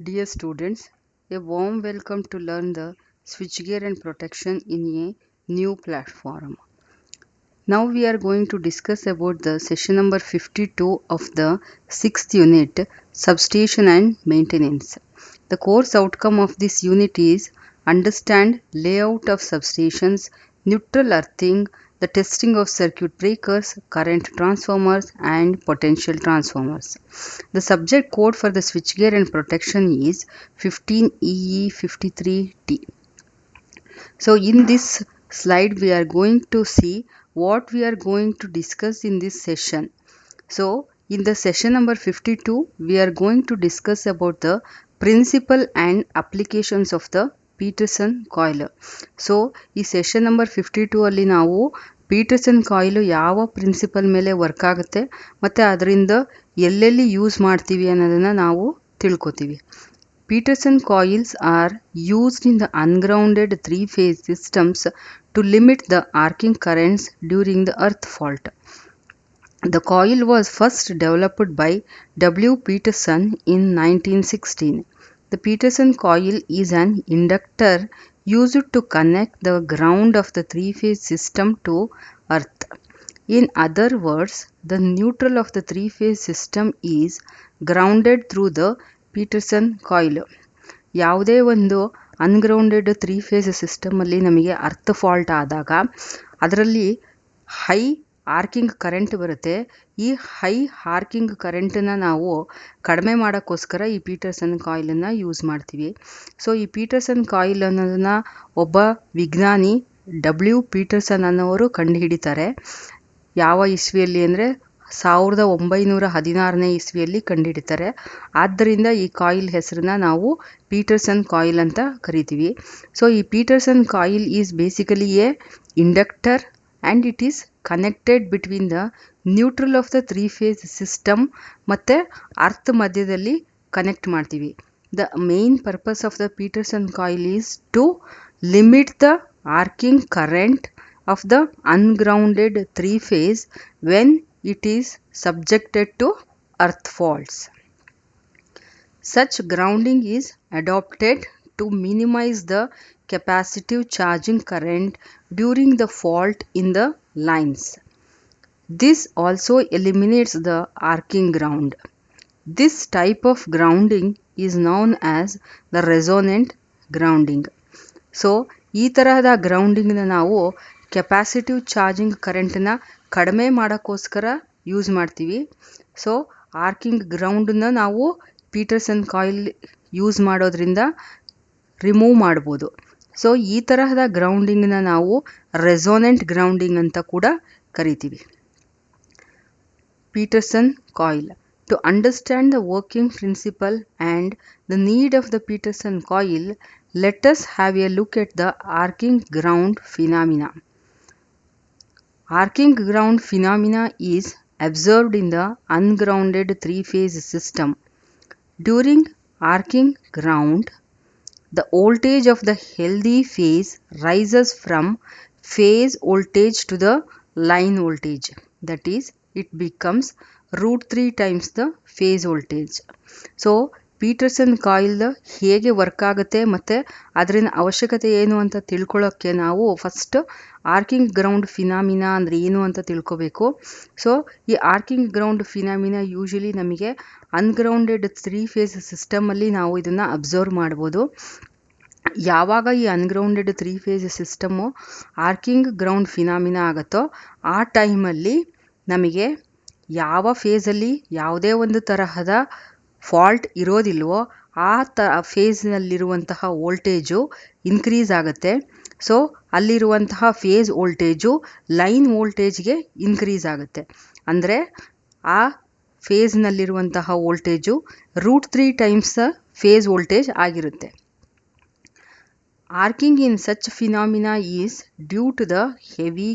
Dear students, a warm welcome to learn the switchgear and protection in a new platform. Now we are going to discuss about the session number 52 of the 6th unit, Substation and Maintenance. The course outcome of this unit is understand layout of substations, neutral earthing, the testing of circuit breakers, current transformers and potential transformers. The subject code for the switchgear and protection is 15EE53T. So in this slide we are going to see what we are going to discuss in this session. So in the session number 52 we are going to discuss about the principle and applications of the Peterson coil. So ಈ session number 52 ಅಲ್ಲಿ ನಾವು Pietersen coil ಯಾವ principal ಮೇಲೆ work ಆಗುತ್ತೆ ಮತ್ತು ಅದರಿಂದ ಎಲ್ಲೆಲ್ಲಿ use ಮಾಡ್ತೀವಿ ಅನ್ನೋದನ್ನು ನಾವು ತಿಳ್ಕೊತೀವಿ. Peterson coils are used in the ungrounded three-phase systems to limit the arcing currents during the earth fault. The coil was first developed by W. Peterson in 1916. The Peterson coil is an inductor used to connect the ground of the three-phase system to earth. In other words, the neutral of the three-phase system is grounded through the Peterson coil. ಯಾವುದೇ ಒಂದು ಅನ್ಗ್ರೌಂಡೆಡ್ three face ಸಿಸ್ಟಮಲ್ಲಿ ನಮಗೆ earth fault ಆದಾಗ ಅದರಲ್ಲಿ high ಆರ್ಕಿಂಗ್ current ಬರುತ್ತೆ. ಈ high ಆರ್ಕಿಂಗ್ ಕರೆಂಟನ್ನು ನಾವು ಕಡಿಮೆ ಮಾಡೋಕ್ಕೋಸ್ಕರ ಈ ಪೀಟರ್ಸನ್ ಕಾಯಿಲನ್ನು ಯೂಸ್ ಮಾಡ್ತೀವಿ. ಸೊ ಈ ಪೀಟರ್ಸನ್ ಕಾಯಿಲ್ ಅನ್ನೋದನ್ನು ಒಬ್ಬ ವಿಜ್ಞಾನಿ W. ಪೀಟರ್ಸನ್ ಅನ್ನೋರು ಕಂಡುಹಿಡಿತಾರೆ. ಯಾವ ಇಸ್ವಿಯಲ್ಲಿ ಅಂದರೆ 1916ನೇ ಇಸ್ವಿಯಲ್ಲಿ ಕಂಡುಹಿಡಿತಾರೆ. ಆದ್ದರಿಂದ ಈ ಕಾಯಿಲ್ ಹೆಸರನ್ನ ನಾವು ಪೀಟರ್ಸನ್ ಕಾಯಿಲ್ ಅಂತ ಕರಿತೀವಿ. ಸೊ ಈ Petersen coil is basically a inductor and it is connected between the neutral of the three phase system ಮತ್ತು ಅರ್ತ್ ಮಧ್ಯದಲ್ಲಿ ಕನೆಕ್ಟ್ ಮಾಡ್ತೀವಿ. The main purpose of the Petersen coil is to limit the arcing current of the ungrounded three phase when it is subjected to earth faults. Such grounding is adopted to minimize the capacitive charging current during the fault in the lines. This also eliminates the arcing ground. This type of grounding is known as the resonant grounding. So ಈ ತರಹದ ಗ್ರೌಂಡಿಂಗ್ನ ನಾವು capacitive charging ಕರೆಂಟನ್ನ ಕಡಿಮೆ ಮಾಡೋಕ್ಕೋಸ್ಕರ use ಮಾಡ್ತೀವಿ. So ಆರ್ಕಿಂಗ್ ಗ್ರೌಂಡನ್ನ ನಾವು Pietersen coil use ಮಾಡೋದ್ರಿಂದ remove ಮಾಡ್ಬೋದು. So ಈ ತರಹದ ಗ್ರೌಂಡಿಂಗ್ನ ನಾವು ರೆಸೋನೆಂಟ್ ಗ್ರೌಂಡಿಂಗ್ ಅಂತ ಕೂಡ ಕರಿತೀವಿ. Pietersen coil. To understand the working principle and the need of the Peterson coil, let us have a look at the arcing ground phenomena. Arcing ground phenomena is observed in the ungrounded three-phase system. During arcing ground, the voltage of the healthy phase rises from phase voltage to the line voltage. That is, it becomes √3 times the phase voltage. So Pietersen coil ಹೇಗೆ work ಆಗುತ್ತೆ ಮತ್ತು ಅದರಿಂದ ಅವಶ್ಯಕತೆ ಏನು ಅಂತ ತಿಳ್ಕೊಳ್ಳೋಕ್ಕೆ ನಾವು first ಆರ್ಕಿಂಗ್ ground phenomena ಅಂದರೆ ಏನು ಅಂತ ತಿಳ್ಕೊಬೇಕು. ಸೊ ಈ ಆರ್ಕಿಂಗ್ ಗ್ರೌಂಡ್ ಫಿನಾಮಿನಾ ಯೂಶಲಿ ನಮಗೆ ಅನ್ಗ್ರೌಂಡೆಡ್ ತ್ರೀ ಫೇಸ್ ಸಿಸ್ಟಮಲ್ಲಿ ನಾವು ಇದನ್ನು ಅಬ್ಸರ್ವ್ ಮಾಡ್ಬೋದು. ಯಾವಾಗ ಈ ungrounded three phase system arcing ground phenomena ಆಗುತ್ತೋ ಆ ಟೈಮಲ್ಲಿ ನಮಗೆ ಯಾವ ಫೇಸಲ್ಲಿ ಯಾವುದೇ ಒಂದು ತರಹದ ಫಾಲ್ಟ್ ಇರೋದಿಲ್ವೋ ಆ ಫೇಸ್ನಲ್ಲಿರುವಂತಹ ವೋಲ್ಟೇಜು ಇನ್ಕ್ರೀಸ್ ಆಗುತ್ತೆ. ಸೊ ಅಲ್ಲಿರುವಂತಹ ಫೇಸ್ ವೋಲ್ಟೇಜು ಲೈನ್ ವೋಲ್ಟೇಜ್ಗೆ ಇನ್ಕ್ರೀಸ್ ಆಗುತ್ತೆ. ಅಂದರೆ ಆ ಫೇಸ್ನಲ್ಲಿರುವಂತಹ ವೋಲ್ಟೇಜು √3 ಟೈಮ್ಸ್ ಫೇಸ್ ವೋಲ್ಟೇಜ್ ಆಗಿರುತ್ತೆ. Arcing in such phenomena is due to the heavy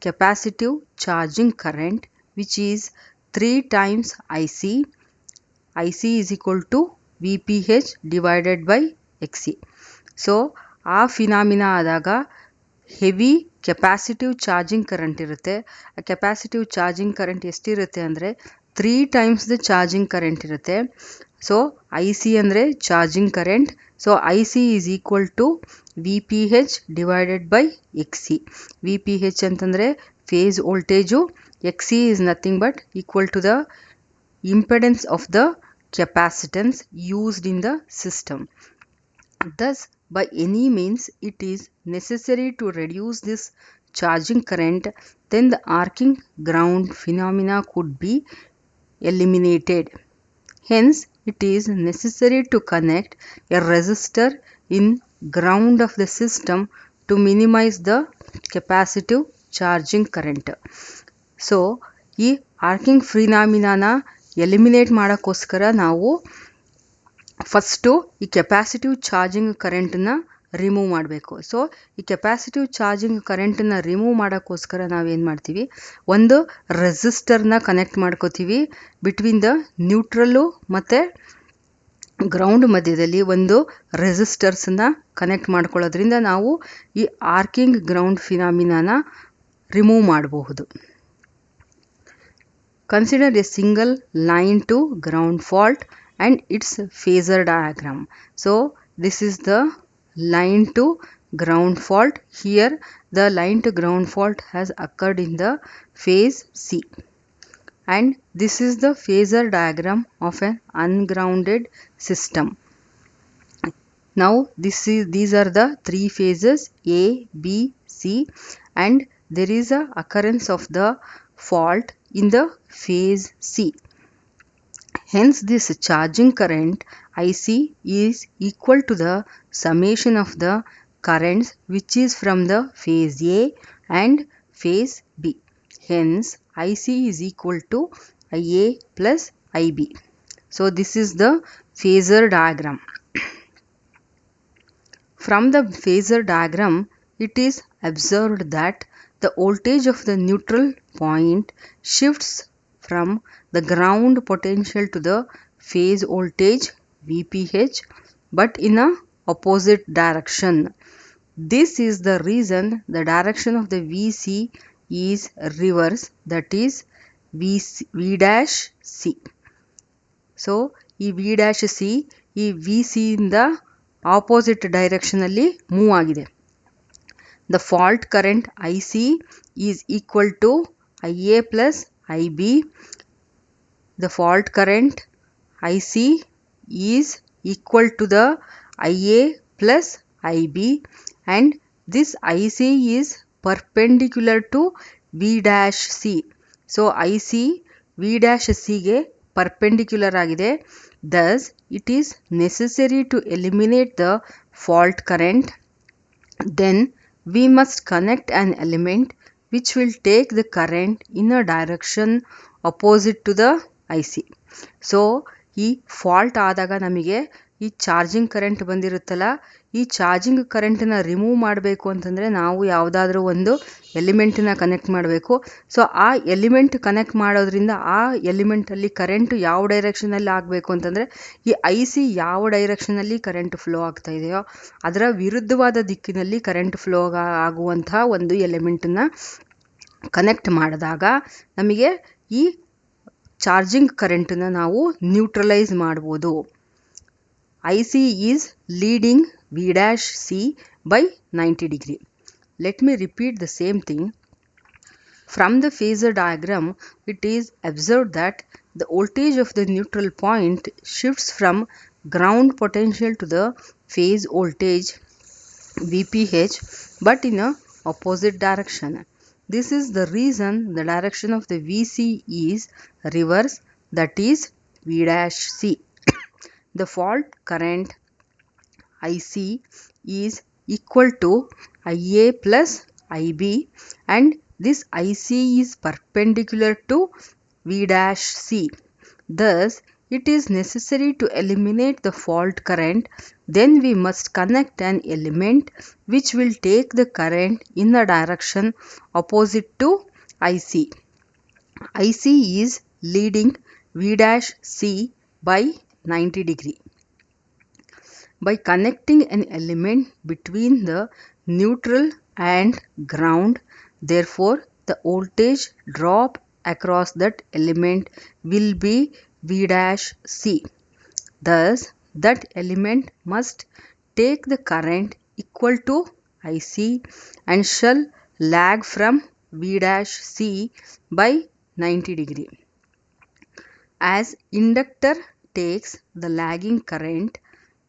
capacitive charging current which is 3 times IC. IC is equal to VPH divided by XC. So ಆ phenomena ಆದಾಗ heavy capacitive charging current ಇರುತ್ತೆ. ಆ capacitive charging current ಎಷ್ಟಿರುತ್ತೆ ಅಂದರೆ 3 times the charging current ಇರುತ್ತೆ. So IC ಅಂದರೆ charging current. So IC is equal to VPH divided by XC. VPH ಅಂತಂದರೆ phase voltage, XC is nothing but equal to the impedance of the capacitance used in the system. Thus, by any means it is necessary to reduce this charging current, then the arcing ground phenomena could be eliminated. Hence, it is necessary to connect a resistor in ground of the system to minimize the capacitive charging current. So ಈ arcing ಫಿನಾಮಿನಾನ eliminate ಮಾಡೋಕ್ಕೋಸ್ಕರ ನಾವು first ಈ capacitive charging ಕರೆಂಟನ್ನು remove ಮಾಡಬೇಕು. So ಈ capacitive charging ಕರೆಂಟನ್ನು remove ಮಾಡೋಕ್ಕೋಸ್ಕರ ನಾವೇನು ಮಾಡ್ತೀವಿ, ಒಂದು ರೆಸಿಸ್ಟರ್ನ ಕನೆಕ್ಟ್ ಮಾಡ್ಕೋತೀವಿ. ಬಿಟ್ವೀನ್ ದ ನ್ಯೂಟ್ರಲ್ಲು ಮತ್ತು ಗ್ರೌಂಡ್ ಮಧ್ಯದಲ್ಲಿ ಒಂದು ರೆಸಿಸ್ಟರ್ಸನ್ನು ಕನೆಕ್ಟ್ ಮಾಡ್ಕೊಳ್ಳೋದ್ರಿಂದ ನಾವು ಈ ಆರ್ಕಿಂಗ್ ಗ್ರೌಂಡ್ ಫಿನಾಮಿನಾನ ರಿಮೂವ್ ಮಾಡಬಹುದು. Consider a single line to ground fault and its phasor diagram. So this is the line to ground fault. Here the line to ground fault has occurred in the phase C, and this is the phasor diagram of an ungrounded system. Now these are the three phases A, B, C, and there is a occurrence of the fault in the phase C. Hence, this charging current IC is equal to the summation of the currents which is from the phase A and phase B. Hence, IC is equal to IA plus IB. So, this is the phasor diagram. From the phasor diagram, it is observed that the voltage of the neutral point shifts from the ground potential to the phase voltage VPH, but in a opposite direction. This is the reason the direction of the VC is reverse, that is V dash C. So ಈ V dash C ಈ VC ಇಂದ opposite ಡೈರೆಕ್ಷನಲ್ಲಿ move ಆಗಿದೆ. The fault current IC is equal to IA plus IB. The fault current IC is equal to the IA plus IB, and this IC is perpendicular to V dash C. So IC V dash C ಗೆ perpendicular ಆಗಿದೆ. Thus, it is necessary to eliminate the fault current. Then we must connect an element which will take the current in a direction opposite to the IC. So ಈ fault ಆದಾಗ ನಮಗೆ ಈ charging current ಬಂದಿರುತ್ತಲ್ಲ, ಈ charging ಕರೆಂಟನ್ನು remove ಮಾಡಬೇಕು ಅಂತಂದರೆ ನಾವು ಯಾವುದಾದ್ರೂ ಒಂದು ಎಲಿಮೆಂಟನ್ನ ಕನೆಕ್ಟ್ ಮಾಡಬೇಕು. ಸೊ ಆ ಎಲಿಮೆಂಟ್ ಕನೆಕ್ಟ್ ಮಾಡೋದ್ರಿಂದ ಆ ಎಲಿಮೆಂಟಲ್ಲಿ ಕರೆಂಟು ಯಾವ ಡೈರೆಕ್ಷನಲ್ಲಿ ಆಗಬೇಕು ಅಂತಂದರೆ, ಈ IC ಯಾವ ಡೈರೆಕ್ಷನಲ್ಲಿ ಕರೆಂಟ್ ಫ್ಲೋ ಆಗ್ತಾ ಇದೆಯೋ ಅದರ ವಿರುದ್ಧವಾದ ದಿಕ್ಕಿನಲ್ಲಿ ಕರೆಂಟ್ ಫ್ಲೋ ಆಗುವಂಥ ಒಂದು ಎಲಿಮೆಂಟನ್ನು ಕನೆಕ್ಟ್ ಮಾಡಿದಾಗ ನಮಗೆ ಈ ಚಾರ್ಜಿಂಗ್ ಕರೆಂಟನ್ನು ನಾವು ನ್ಯೂಟ್ರಲೈಸ್ ಮಾಡ್ಬೋದು. IC is leading V dash C by 90 degree. Let me repeat the same thing. From the phasor diagram, it is observed that the voltage of the neutral point shifts from ground potential to the phase voltage VPH, but in a opposite direction. This is the reason the direction of the VC is reverse, that is V dash C. The fault current IC is equal to IA plus IB, and this IC is perpendicular to V dash C. Thus, it is necessary to eliminate the fault current. Then we must connect an element which will take the current in the direction opposite to IC. IC is leading V dash C by 90 degree. By connecting an element between the neutral and ground, therefore the voltage drop across that element will be V dash C. Thus, that element must take the current equal to IC and shall lag from V dash C by 90 degree. As inductor takes the lagging current,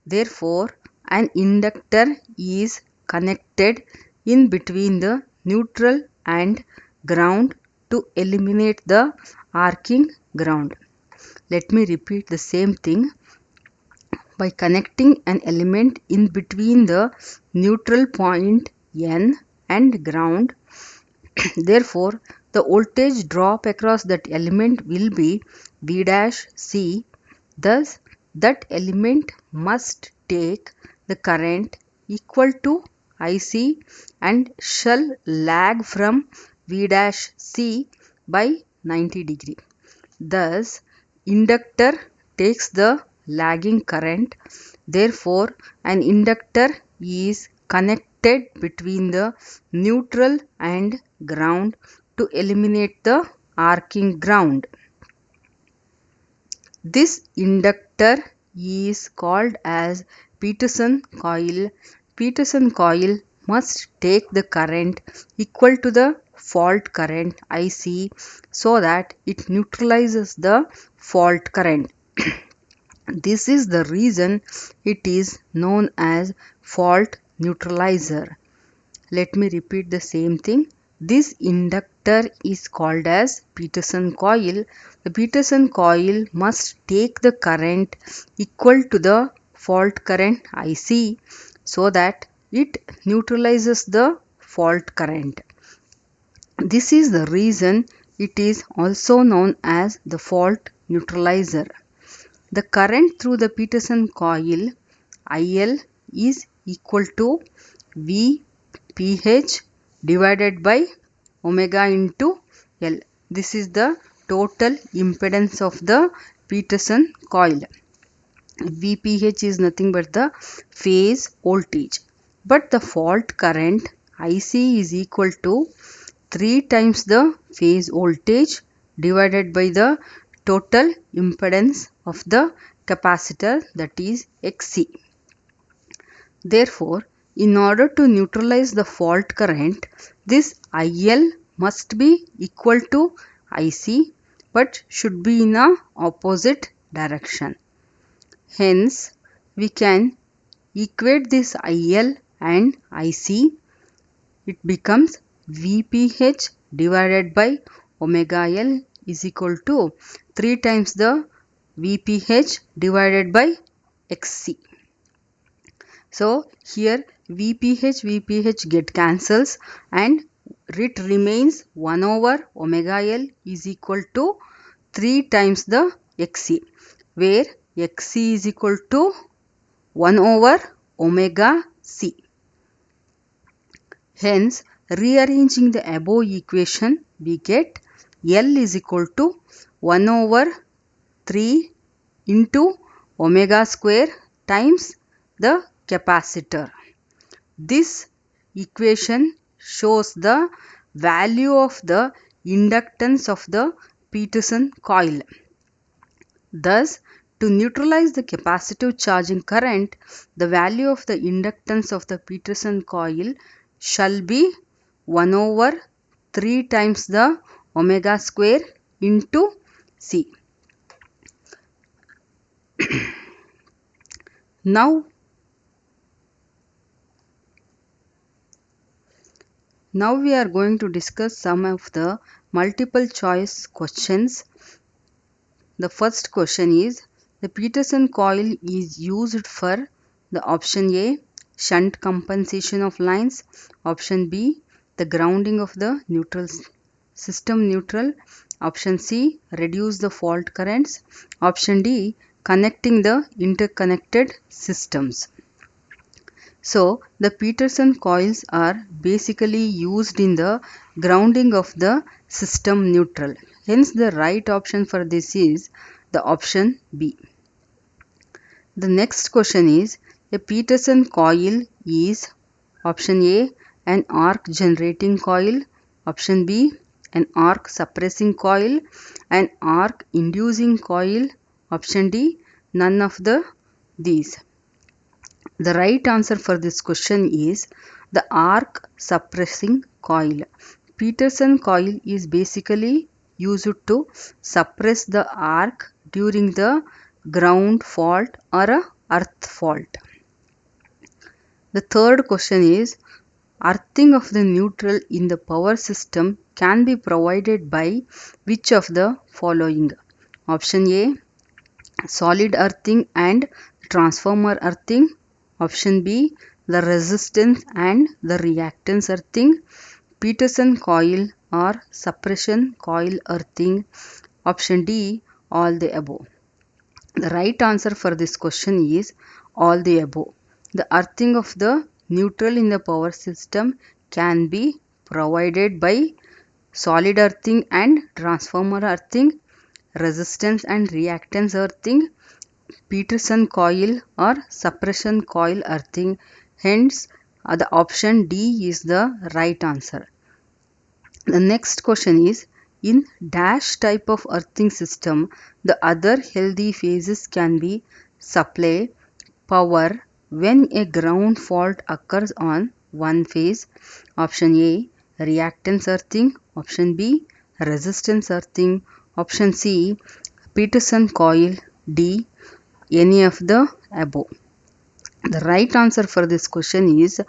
therefore an inductor is connected in between the neutral and ground to eliminate the arcing ground. Let me repeat the same thing. By connecting an element in between the neutral point N and ground, therefore the voltage drop across that element will be V dash C. Thus, that element must take the current equal to IC and shall lag from V dash C by 90 degree. Thus, inductor takes the lagging current. Therefore, an inductor is connected between the neutral and ground to eliminate the arcing ground. This inductor is called as Petersen coil. Petersen coil must take the current equal to the fault current IC so that it neutralizes the fault current. This is the reason it is known as fault neutralizer. Let me repeat the same thing. This inductor is called as Petersen coil. The Petersen coil must take the current equal to the fault current IC so that it neutralizes the fault current. This is the reason it is also known as the fault neutralizer. The current through the Petersen coil IL is equal to VPH divided by omega into L. This is the total impedance of the Petersen coil. VPH is nothing but the phase voltage. But the fault current IC is equal to 3 times the phase voltage divided by the total impedance of the capacitor, that is XC. Therefore, in order to neutralize the fault current, this IL must be equal to IC but should be in a opposite direction. Hence, we can equate this IL and IC. It becomes VPH divided by omega L is equal to 3 times the VPH divided by XC. So, here VPH get cancels and it remains 1 over omega L is equal to 3 times the XC, where XC is equal to 1 over omega C. Hence, rearranging the above equation, we get L is equal to 1 over 3 into omega square times the capacitor. This equation shows the value of the inductance of the Petersen coil. Thus, to neutralize the capacitive charging current, the value of the inductance of the Petersen coil shall be 1 over 3 times the omega square into C. Now we are going to discuss some of the multiple choice questions. The first question is, the Petersen coil is used for the option A, shunt compensation of lines, option B, the grounding of the neutral system neutral, option C, reduce the fault currents, option D, connecting the interconnected systems. So, the Petersen coils are basically used in the grounding of the system neutral. Hence, the right option for this is the option B. The next question is, a Petersen coil is option A, an arc generating coil, option B, an arc suppressing coil, an arc inducing coil. Option D, none of these. The right answer for this question is the arc suppressing coil. Peterson coil is basically used to suppress the arc during the ground fault or a earth fault. The third question is, earthing of the neutral in the power system can be provided by which of the following? Option A, solid earthing and transformer earthing. Option B, the resistance and the reactance earthing. Peterson coil or suppression coil earthing. Option D, all the above. The right answer for this question is all the above. The earthing of the neutral in the power system can be provided by solid earthing and transformer earthing, resistance and reactance earthing, Peterson coil or suppression coil earthing. Hence, the option D is the right answer. The next question is, in dash type of earthing system, the other healthy phases can be supply power when a ground fault occurs on one phase. Option A, reactance earthing. Option B, resistance earthing. Option C, Peterson coil. D, any of the above. The right answer for this question is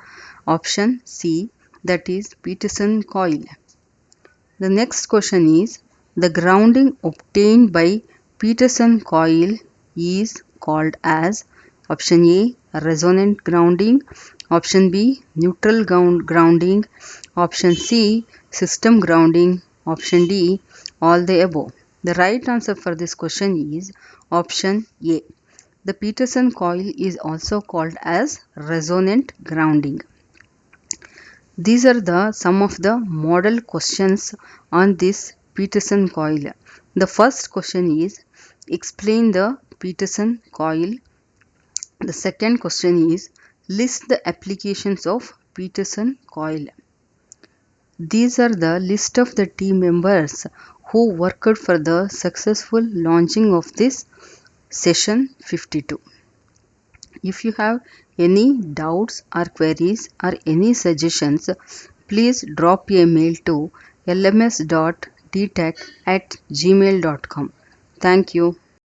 option C, that is Peterson coil. The next question is, the grounding obtained by Peterson coil is called as option A, resonant grounding, option B, neutral grounding, option C, system grounding, option D, all the above. The right answer for this question is option A. The Peterson coil is also called as resonant grounding. These are some of the model questions on this Peterson coil. The first question is, explain the Peterson coil. The second question is, list the applications of Peterson coil. These are the list of the team members who worked for the successful launching of this session 52. If you have any doubts or queries or any suggestions, please drop a mail to lms.dtech@gmail.com. Thank you.